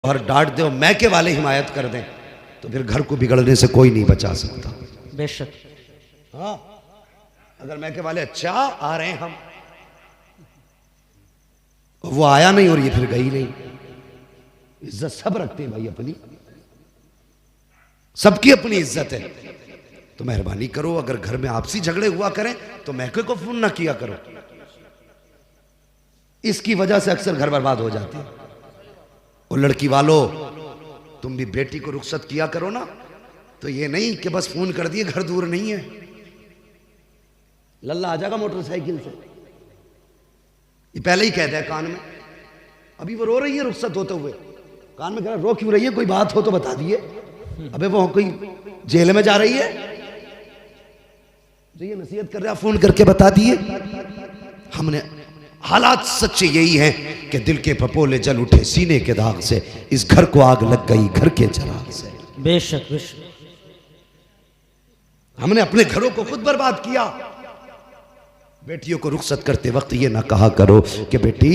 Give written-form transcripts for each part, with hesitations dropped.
और डांट दे, मैके वाले हिमायत कर दें तो फिर घर को बिगड़ने से कोई नहीं बचा सकता। बेशक। हाँ, अगर मैके वाले अच्छा आ रहे हैं हम, वो आया नहीं और ये फिर गई नहीं। इज्जत सब रखते हैं भाई, अपनी सबकी अपनी इज्जत है। तो मेहरबानी करो, अगर घर में आपसी झगड़े हुआ करें तो मैके को फोन ना किया करो। इसकी वजह से अक्सर घर बर्बाद हो जाती है। और लड़की वालों, तुम भी बेटी को रुखसत किया करो ना, तो ये नहीं कि बस फोन कर दिए घर दूर नहीं है, लल्ला आ जाएगा मोटरसाइकिल से। ये पहले ही कहता है कान में, अभी वो रो रही है रुखसत होते हुए, कान में कह रहा रो क्यों रही है, कोई बात हो तो बता दिए। अबे वो कोई जेल में जा रही है जो ये नसीहत कर रहा है, फोन करके बता दिए। हमने हालात सच्चे यही हैं कि दिल के पपोले जल उठे सीने के दाग से, इस घर को आग लग गई घर के चिराग से। बेशक बेशक। हमने अपने घरों को खुद बर्बाद किया। बेटियों को रुखसत करते वक्त ये ना कहा करो कि बेटी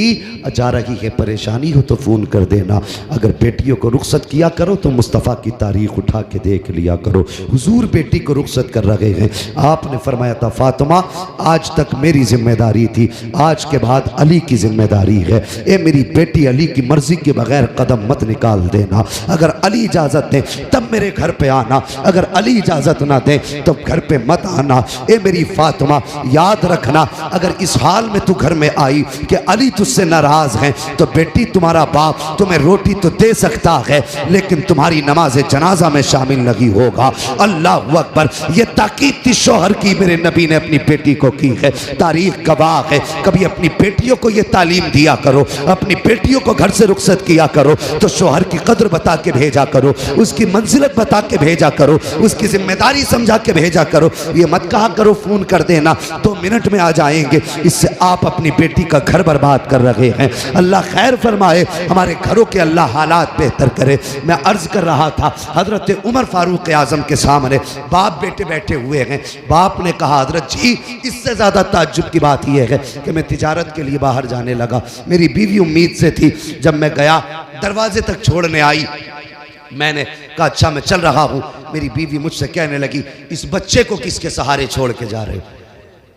जा रही है परेशानी हो तो फोन कर देना। अगर बेटियों को रुखसत किया करो तो मुस्तफ़ा की तारीख उठा के देख लिया करो। हुजूर बेटी को रुखसत कर रहे हैं, आपने फरमाया था फातिमा आज तक मेरी जिम्मेदारी थी, आज के बाद अली की जिम्मेदारी है। ए मेरी बेटी, अली की मर्जी के बगैर कदम मत निकाल देना। अगर अली इजाजत दे तब मेरे घर पे आना, अगर अली इजाजत ना दे तो घर पे मत आना। ए मेरी फातिमा याद रखना, अगर इस हाल में तू घर में आई कि अली तुझसे नाराज है तो बेटी तुम्हारा बाप तुम्हें रोटी तो दे सकता है लेकिन तुम्हारी नमाज जनाजा में शामिल नहीं होगा। अल्लाह अकबर। ये ताकीद थी शौहर की, मेरे नबी ने अपनी बेटी को की है। तारीख गवाह है। कभी अपनी बेटियों को ये तालीम दिया करो, अपनी बेटियों को घर से रुखसत किया करो तो शौहर की कदर बता के भेजा करो, उसकी मंजिलत बता के भेजा करो, उसकी जिम्मेदारी समझा के भेजा करो। ये मत कहा करो फोन कर देना 2 मिनट में आ जाएंगे, इससे आप अपनी बेटी का घर बर्बाद कर रहे हैं। अल्लाह खैर फरमाए, हमारे घरों के अल्लाह हालात बेहतर करे। मैं अर्ज कर रहा था हजरत उमर फारूक आजम के सामने बाप बेटे बैठे हुए हैं। बाप ने कहा हजरत जी इससे ज्यादा ताज्जुब की बात यह है कि मैं तिजारत के लिए बाहर जाने लगा, मेरी बीवी उम्मीद से थी, जब मैं गया दरवाजे तक छोड़ने आई, मैंने कहा अच्छा मैं चल रहा हूं। मेरी बीवी मुझसे कहने लगी इस बच्चे को किसके सहारे छोड़ के जा रहे हो?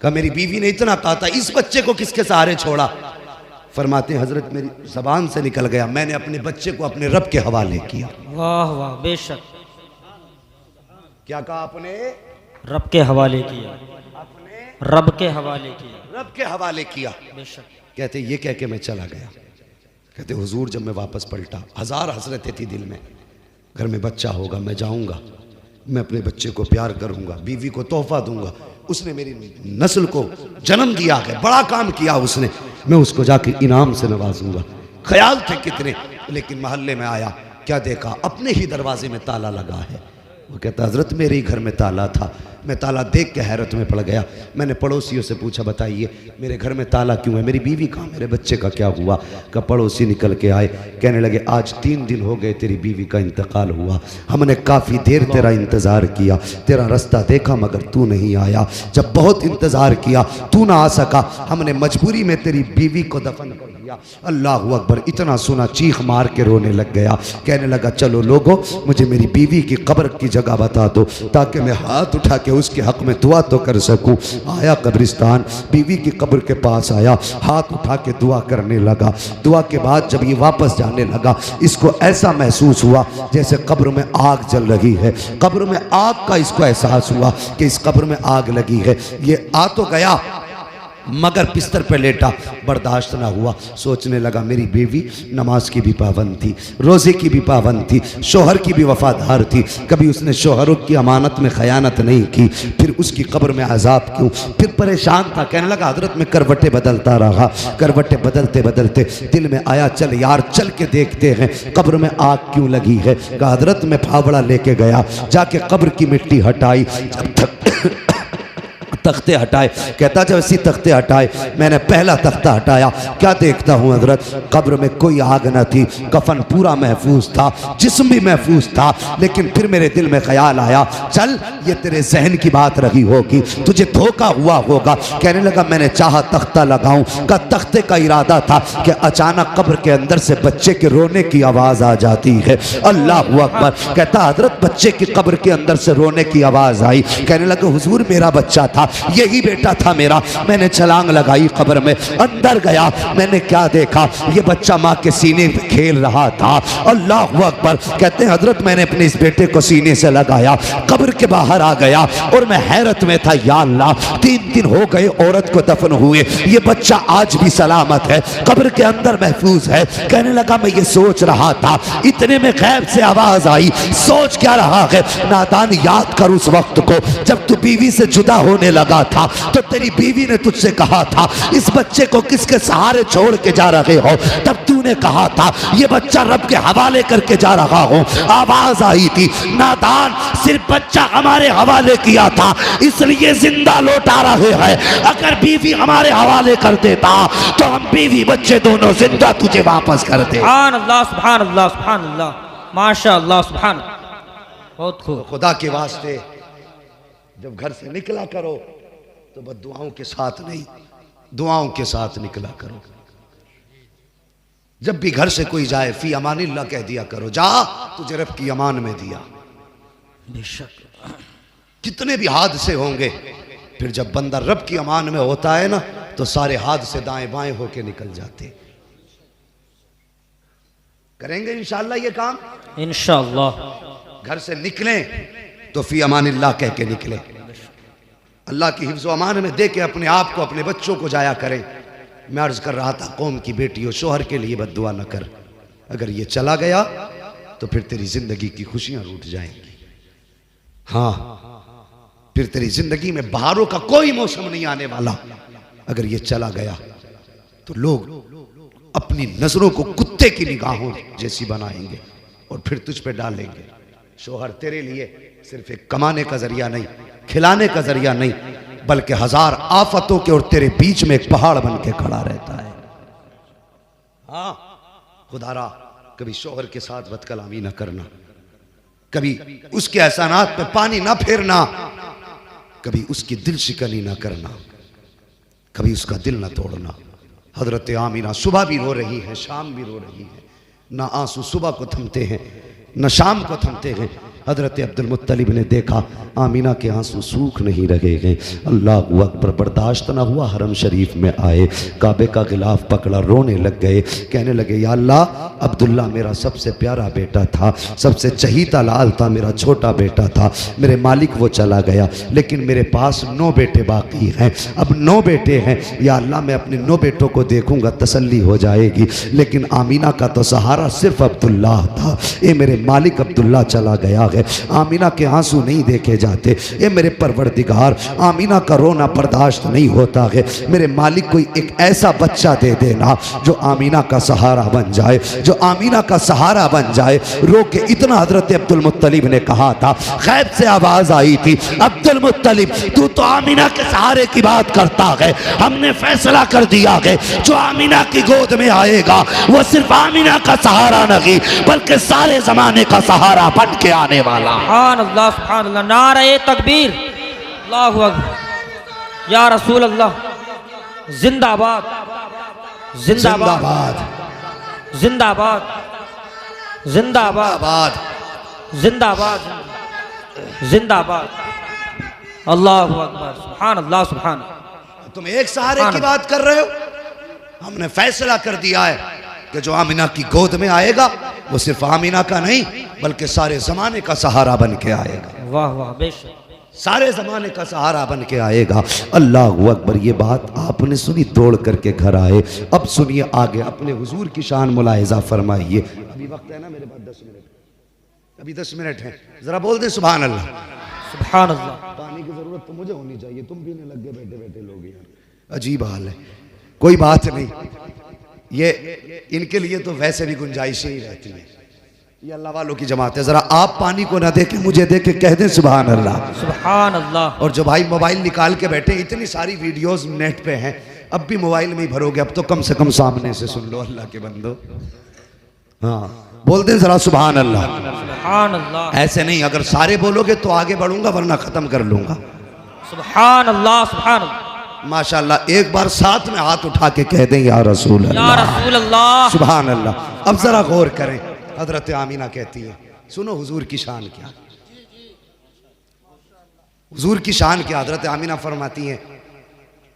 कहा मेरी बीवी ने इतना कहा था इस बच्चे को किसके सहारे छोड़ा? फरमाते हजरत मेरी जबान से निकल गया, मैंने अपने बच्चे को अपने रब के हवाले किया। वाह वाह बेशक। क्या कहा आपने? रब के हवाले किया, अपने रब के हवाले किया, रब के हवाले किया। बेशक। कहते ये कह के मैं चला गया। कहते हुजूर जब मैं वापस पलटा, 1000 हसरतें थी दिल में, घर में बच्चा होगा, मैं जाऊंगा, मैं अपने बच्चे को प्यार करूंगा, बीवी को तोहफा दूंगा, उसने मेरी नस्ल को जन्म दिया है, बड़ा काम किया उसने, मैं उसको जाके इनाम से नवाजूंगा। ख्याल थे कितने, लेकिन मोहल्ले में आया, क्या देखा अपने ही दरवाजे में ताला लगा है। वो कहता हजरत मेरे ही घर में ताला था, मैं ताला देख के हैरत में पड़ गया। मैंने पड़ोसियों से पूछा बताइए मेरे घर में ताला क्यों है, मेरी बीवी कहाँ, मेरे बच्चे का क्या हुआ? का पड़ोसी निकल के आए, कहने लगे आज 3 दिन हो गए तेरी बीवी का इंतकाल हुआ, हमने काफ़ी देर तेरा इंतज़ार किया, तेरा रास्ता देखा मगर तू नहीं आया, जब बहुत इंतज़ार किया तू ना आ सका, हमने मजबूरी में तेरी बीवी को दफन कर दिया। अल्लाह अकबर। इतना सुना चीख मार के रोने लग गया, कहने लगा चलो लोगों मुझे मेरी बीवी की कब्र की जगह बता दो ताकि मैं हाथ उठा के उसके हक में दुआ तो कर सकूं। आया कब्रिस्तान, बीवी की कब्र के पास आया, हाथ उठा के दुआ करने लगा। दुआ के बाद जब ये वापस जाने लगा, इसको ऐसा महसूस हुआ जैसे कब्र में आग जल रही है, कब्र में आग का इसको एहसास हुआ कि इस कब्र में आग लगी है। ये आ तो गया मगर बिस्तर पे लेटा, बर्दाश्त ना हुआ, सोचने लगा मेरी बीवी नमाज की भी पाबंद थी, रोज़े की भी पाबंद थी, शोहर की भी वफादार थी, कभी उसने शोहरों की अमानत में खयानत नहीं की, फिर उसकी कब्र में अजाब क्यों? फिर परेशान था, कहने लगा हजरत मैं करवटें बदलता रहा, करवटें बदलते बदलते दिल में आया चल यार चल के देखते हैं कब्र में आग क्यों लगी है। कहा हजरत मैं फावड़ा लेके गया, जाके कब्र की मिट्टी हटाई, जब तक तख्ते हटाए। कहता जब इसी तख्ते हटाए, मैंने पहला तख्ता हटाया, क्या देखता हूँ हजरत, कब्र में कोई आग न थी, कफन पूरा महफूज था, जिस्म भी महफूज था। लेकिन फिर मेरे दिल में ख्याल आया, चल ये तेरे जहन की बात रही होगी, तुझे धोखा हुआ होगा। कहने लगा मैंने चाहा तख्ता लगाऊं, का तख्ते का इरादा था कि अचानक कब्र के अंदर से बच्चे के रोने की आवाज़ आ जाती है। अल्लाह अकबर। कहता हजरत बच्चे की कब्र के अंदर से रोने की आवाज़ आई। कहने लगा हुजूर मेरा बच्चा था, यही बेटा था मेरा। मैंने छलांग लगाई कब्र में, अंदर गया, मैंने क्या देखा, ये बच्चा माँ के सीने पे खेल रहा था। अल्लाह अकबर। कहते हैं हजरत मैंने अपने इस बेटे को सीने से लगाया, कब्र के बाहर आ गया और मैं हैरत में था, या अल्लाह 3 दिन हो गए औरत को दफन हुए, ये बच्चा आज भी सलामत है, कब्र के अंदर महफूज है। कहने लगा मैं ये सोच रहा था, इतने में गैब से आवाज आई, सोच क्या रहा है नादान, याद कर उस वक्त को जब तू बीवी से जुदा होने लगा था, तो तेरी बीवी ने तुझसे कहा था इस बच्चे को किसके सहारे छोड़ के जा रहे हो, तब तूने कहा था ये बच्चा रब के हवाले करके जा रहा हूं। आवाज आई थी, नादान सिर्फ बच्चा हमारे हवाले किया था इसलिए जिंदा लौटा रहे हैं, अगर बीवी हमारे हवाले कर देता तो हम बीवी बच्चे दोनों जिंदा तुझे वापस करते। सुभान अल्लाह, सुभान अल्लाह, सुभान अल्लाह, माशा अल्लाह, सुभान। बहुत खूब। खुदा के वास्ते जब घर से निकला करो तो बस दुआओं के साथ नहीं, दुआओं के साथ निकला करो। जब भी घर से कोई जाए फी अमानिल्लाह कह दिया करो, जा तुझे रब की अमान में दिया। बेशक कितने भी हादसे होंगे, फिर जब बंदा रब की अमान में होता है ना, तो सारे हादसे दाएं बाएं होके निकल जाते। करेंगे इंशाअल्लाह ये काम, इंशाअल्लाह। घर से निकलें तो फी अमानिल्लाह कह के निकले, अल्लाह की हिफ्ज़ व अमान में दे के अपने आप को अपने बच्चों को जाया करें। मैं अर्ज कर रहा था कौम की बेटियों, शोहर के लिए बद्दुआ न कर, अगर ये चला गया तो फिर तेरी जिंदगी की खुशियां रूठ जाएंगी। हाँ, फिर तेरी जिंदगी में बहारों का कोई मौसम नहीं आने वाला। अगर ये चला गया तो लोग अपनी नजरों को कुत्ते की निगाहों जैसी बनाएंगे और फिर तुझ पे डालेंगे। शोहर तेरे लिए सिर्फ एक कमाने का जरिया नहीं, खिलाने का जरिया नहीं, बल्कि 1000 आफतों के और तेरे बीच में एक पहाड़ बन के खड़ा रहता है। हाँ, खुदारा कभी शोहर के साथ बदकलामी ना करना, कभी उसके एहसानात पे पानी ना फेरना, कभी उसकी दिल शिकनी ना करना, कभी उसका दिल ना तोड़ना। हजरत आमीना सुबह भी रो रही है, शाम भी रो रही है, ना आंसू सुबह को थमते हैं न शाम को थमते हैं। हजरत अब्दुल मुत्तलिब ने देखा आमीना के आंसू सूख नहीं रहे हैं। अल्लाह अकबर, बर्दाश्त ना हुआ, हरम शरीफ में आए, काबे का गिलाफ पकड़ा, रोने लग गए। कहने लगे या अल्लाह, अब्दुल्ला मेरा सबसे प्यारा बेटा था, सबसे चहीता लाल था, मेरा छोटा बेटा था, मेरे मालिक वो चला गया, लेकिन मेरे पास 9 बेटे बाकी हैं। अब 9 बेटे हैं, या अल्लाह मैं अपने 9 बेटों को देखूंगा तसल्ली हो जाएगी, लेकिन आमीना का तो सहारा सिर्फ अब्दुल्ला था। ये मेरे मालिक अब्दुल्ला चला गया है, आमीना के आंसू नहीं देखे जाते। ये मेरे परवरदिगार, आमीना का रोना बर्दाश्त नहीं होता है। मेरे मालिक कोई एक ऐसा बच्चा दे देना जो आमीना का सहारा बन जाए, जो आमीना का सहारा बन जाए। रो के इतना हजरत अब्दुल मुत्तलिब ने कहा था, गैब से आवाज आई थी, अब्दुल मुत्तलिब तू तो आमीना के सहारे की बात करता है, हमने फैसला कर दिया है जो आमीना की गोद में आएगा वो सिर्फ आमीना का सहारा नहीं बल्कि सारे जमाने का सहारा बन के आने वाला। सुभान अल्लाह, सुभान अल्लाह, नारे तकबीर, अल्लाहु अकबर, या रसूल अल्लाह, जिंदाबाद, जिंदाबाद, जिंदाबाद, जिंदाबाद, जिंदाबाद, जिंदाबाद, अल्लाहु अकबर, सुभान अल्लाह, सुभान। तुम एक सहारे की बात कर रहे हो, हमने फैसला कर दिया है कि जो आमीना की गोद में आएगा वो सिर्फ आमीना का नहीं बल्कि सारे जमाने का सहारा बन के आएगा। वाह वाह, बेशक, सारे जमाने का सहारा बन के आएगा। अल्लाह अकबर। ये बात आपने सुनी, दौड़ करके घर आए। अब सुनिए आगे, अपने हुजूर की शान मुलाहिजा फरमाइए। अभी वक्त है ना मेरे पास 10 मिनट, अभी 10 मिनट है, जरा बोल दे सुभान अल्लाह, सुभान अल्लाह। पानी की जरूरत तो मुझे होनी चाहिए, तुम पीने लग गए बैठे बैठे लोग यार, अजीब हाल है। कोई बात नहीं, ये इनके लिए तो वैसे भी गुंजाइशें ही रहती हैं, ये अल्लाह वालों की जमात है। जरा आप पानी को ना देखें, मुझे देखे कह दें सुभान अल्लाह। सुभान अल्लाह। और जो भाई मोबाइल निकाल के बैठे, इतनी सारी वीडियोस नेट पे हैं, अब भी मोबाइल में ही भरोगे, अब तो कम से कम सामने से सुन लो अल्लाह के बंदो। हाँ बोल दें जरा सुभान अल्लाह। सुभान अल्लाह। ऐसे नहीं, अगर सारे बोलोगे तो आगे बढ़ूंगा वरना खत्म कर लूंगा। सुभान अल्लाह। सुभान अल्लाह। माशाअल्लाह। एक बार साथ में हाथ उठा के कह दें या रसूल या अल्लाह। रसूल अल्लाह। सुभान अल्लाह। अब जरा गौर करें, हजरत आमीना कहती है, सुनो हुजूर की शान क्या, हुजूर की शान क्या। हजरत आमीना फरमाती हैं,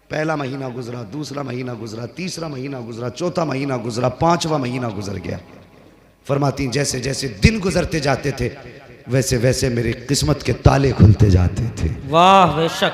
पहला महीना गुजरा, दूसरा महीना गुजरा, तीसरा महीना गुजरा, चौथा महीना गुजरा, पांचवा महीना गुजर गया। फरमाती जैसे जैसे दिन गुजरते जाते थे वैसे वैसे मेरी किस्मत के ताले खुलते जाते थे। वाह बेशक।